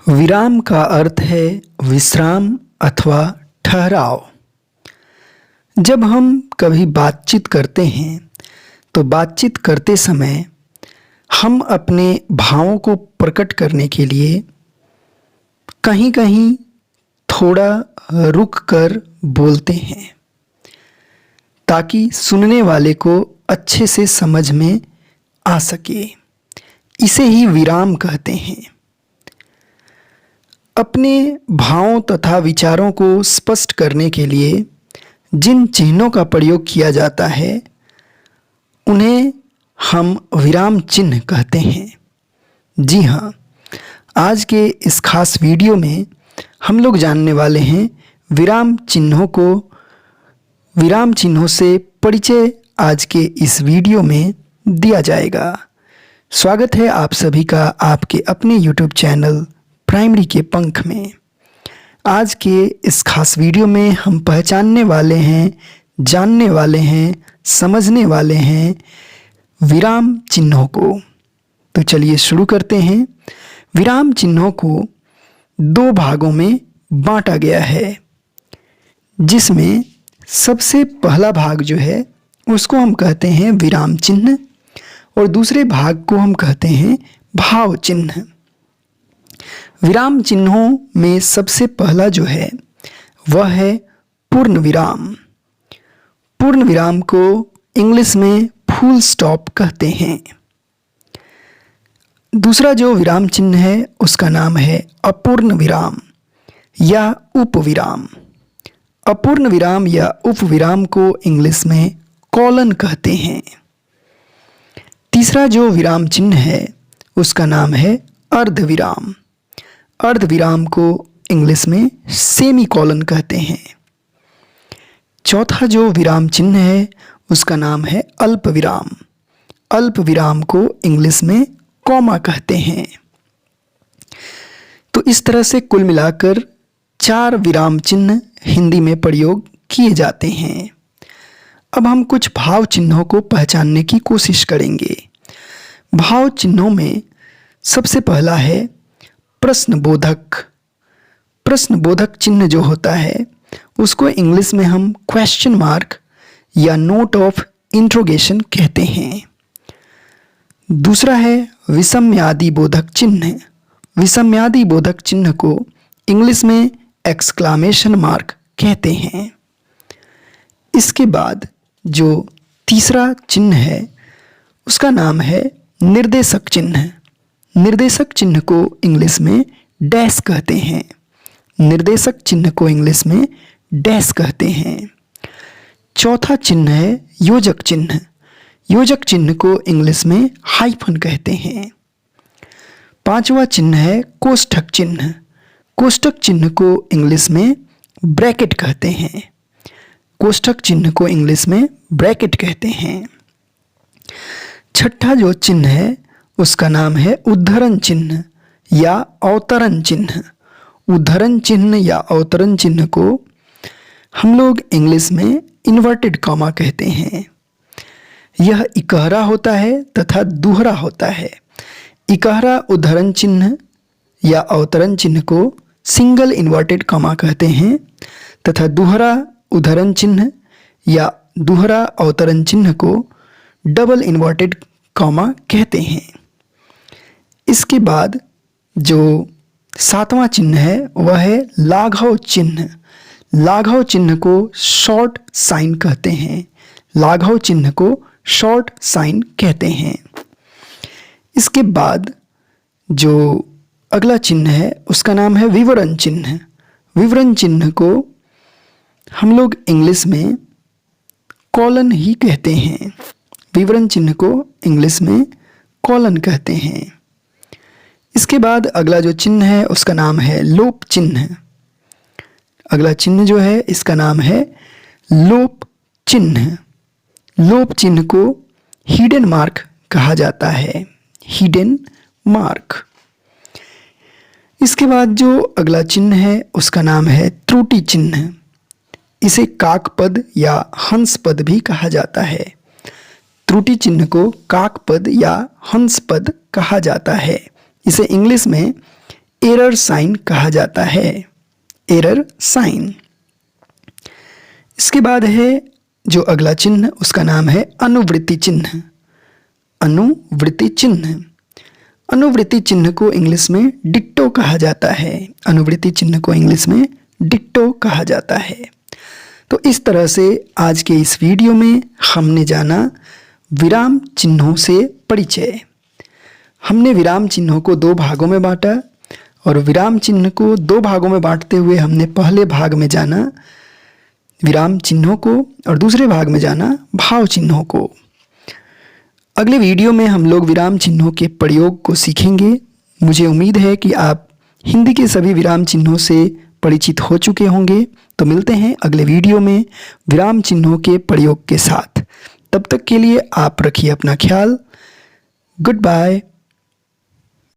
विराम का अर्थ है विश्राम अथवा ठहराव। जब हम कभी बातचीत करते हैं तो बातचीत करते समय हम अपने भावों को प्रकट करने के लिए कहीं कहीं थोड़ा रुक कर बोलते हैं ताकि सुनने वाले को अच्छे से समझ में आ सके। इसे ही विराम कहते हैं। अपने भावों तथा विचारों को स्पष्ट करने के लिए जिन चिन्हों का प्रयोग किया जाता है उन्हें हम विराम चिन्ह कहते हैं। जी हाँ, आज के इस खास वीडियो में हम लोग जानने वाले हैं विराम चिन्हों से परिचय आज के इस वीडियो में दिया जाएगा। स्वागत है आप सभी का आपके अपने YouTube चैनल प्राइमरी के पंख में। आज के इस खास वीडियो में हम पहचानने वाले हैं, जानने वाले हैं, समझने वाले हैं विराम चिन्हों को। तो चलिए शुरू करते हैं। विराम चिन्हों को दो भागों में बांटा गया है, जिसमें सबसे पहला भाग जो है उसको हम कहते हैं विराम चिन्ह और दूसरे भाग को हम कहते हैं भाव चिन्ह। विराम चिन्हों में सबसे पहला जो है वह है पूर्ण विराम। पूर्ण विराम को इंग्लिश में फुल स्टॉप कहते हैं। दूसरा जो विराम चिन्ह है उसका नाम है अपूर्ण विराम या उपविराम। अपूर्ण विराम या उपविराम को इंग्लिश में कॉलन कहते हैं। तीसरा जो विराम चिन्ह है उसका नाम है अर्धविराम। अर्धविराम को इंग्लिश में सेमी कॉलन कहते हैं। चौथा जो विराम चिन्ह है उसका नाम है अल्पविराम। अल्पविराम को इंग्लिश में कॉमा कहते हैं। तो इस तरह से कुल मिलाकर 4 विराम चिन्ह हिंदी में प्रयोग किए जाते हैं। अब हम कुछ भाव चिन्हों को पहचानने की कोशिश करेंगे। भाव चिन्हों में सबसे पहला है प्रश्नबोधक। प्रश्नबोधक चिन्ह जो होता है उसको इंग्लिश में हम क्वेश्चन मार्क या नोट ऑफ इंट्रोगेशन कहते हैं। दूसरा है विषम्यादि बोधक चिन्ह। विषम्यादि बोधक चिन्ह को इंग्लिश में एक्सक्लामेशन मार्क कहते हैं। इसके बाद जो तीसरा चिन्ह है उसका नाम है निर्देशक चिन्ह। निर्देशक चिन्ह को इंग्लिश में डैश कहते हैं। निर्देशक चिन्ह को इंग्लिश में डैश कहते हैं। चौथा चिन्ह है योजक चिन्ह। योजक चिन्ह को इंग्लिश में हाइफन कहते हैं। पांचवा चिन्ह है कोष्ठक चिन्ह। कोष्ठक चिन्ह को इंग्लिश में ब्रैकेट कहते हैं। कोष्ठक चिन्ह को इंग्लिश में ब्रैकेट कहते हैं। छठा जो चिन्ह है उसका नाम है उद्धरण चिन्ह या अवतरण चिन्ह। उद्धरण चिन्ह या अवतरण चिन्ह को हम लोग इंग्लिश में इन्वर्टेड कॉमा कहते हैं। यह इकहरा होता है तथा दुहरा होता है। इकहरा उद्धरण चिन्ह या अवतरण चिन्ह को सिंगल इन्वर्टेड कॉमा कहते हैं तथा दुहरा उद्धरण चिन्ह या दुहरा अवतरण चिन्ह को डबल इन्वर्टेड कॉमा कहते हैं। इसके बाद जो 7वां चिन्ह है वह है लाघव चिन्ह। लाघव चिन्ह को शॉर्ट साइन कहते हैं। लाघव चिन्ह को शॉर्ट साइन कहते हैं। इसके बाद जो अगला चिन्ह है उसका नाम है विवरण चिन्ह। विवरण चिन्ह को हम लोग इंग्लिश में कॉलन ही कहते हैं। विवरण चिन्ह को इंग्लिश में कॉलन कहते हैं। इसके बाद अगला जो चिन्ह है उसका नाम है लोप चिन्ह। अगला चिन्ह जो है इसका नाम है लोप चिन्ह। लोप चिन्ह को हिडन मार्क कहा जाता है। Hidden mark. इसके बाद जो अगला चिन्ह है उसका नाम है त्रुटि चिन्ह। इसे काकपद या हंसपद भी कहा जाता है। त्रुटि चिन्ह को काकपद या हंसपद कहा जाता है। इसे इंग्लिश में एरर साइन कहा जाता है, एरर साइन। इसके बाद है जो अगला चिन्ह, उसका नाम है अनुवृत्ति चिन्ह, अनुवृत्ति चिन्ह। अनुवृत्ति चिन्ह को इंग्लिश में डिक्टो कहा जाता है, अनुवृत्ति चिन्ह को इंग्लिश में डिक्टो कहा जाता है। तो इस तरह से आज के इस वीडियो में हमने जाना विराम चिन्हों से परिचय। हमने विराम चिन्हों को दो भागों में बांटा और विराम चिन्ह को दो भागों में बांटते हुए हमने पहले भाग में जाना विराम चिन्हों को और दूसरे भाग में जाना भाव चिन्हों को। अगले वीडियो में हम लोग विराम चिन्हों के प्रयोग को सीखेंगे। मुझे उम्मीद है कि आप हिंदी के सभी विराम चिन्हों से परिचित हो चुके होंगे। तो मिलते हैं अगले वीडियो में विराम चिन्हों के प्रयोग के साथ। तब तक के लिए आप रखिए अपना ख्याल। Good bye.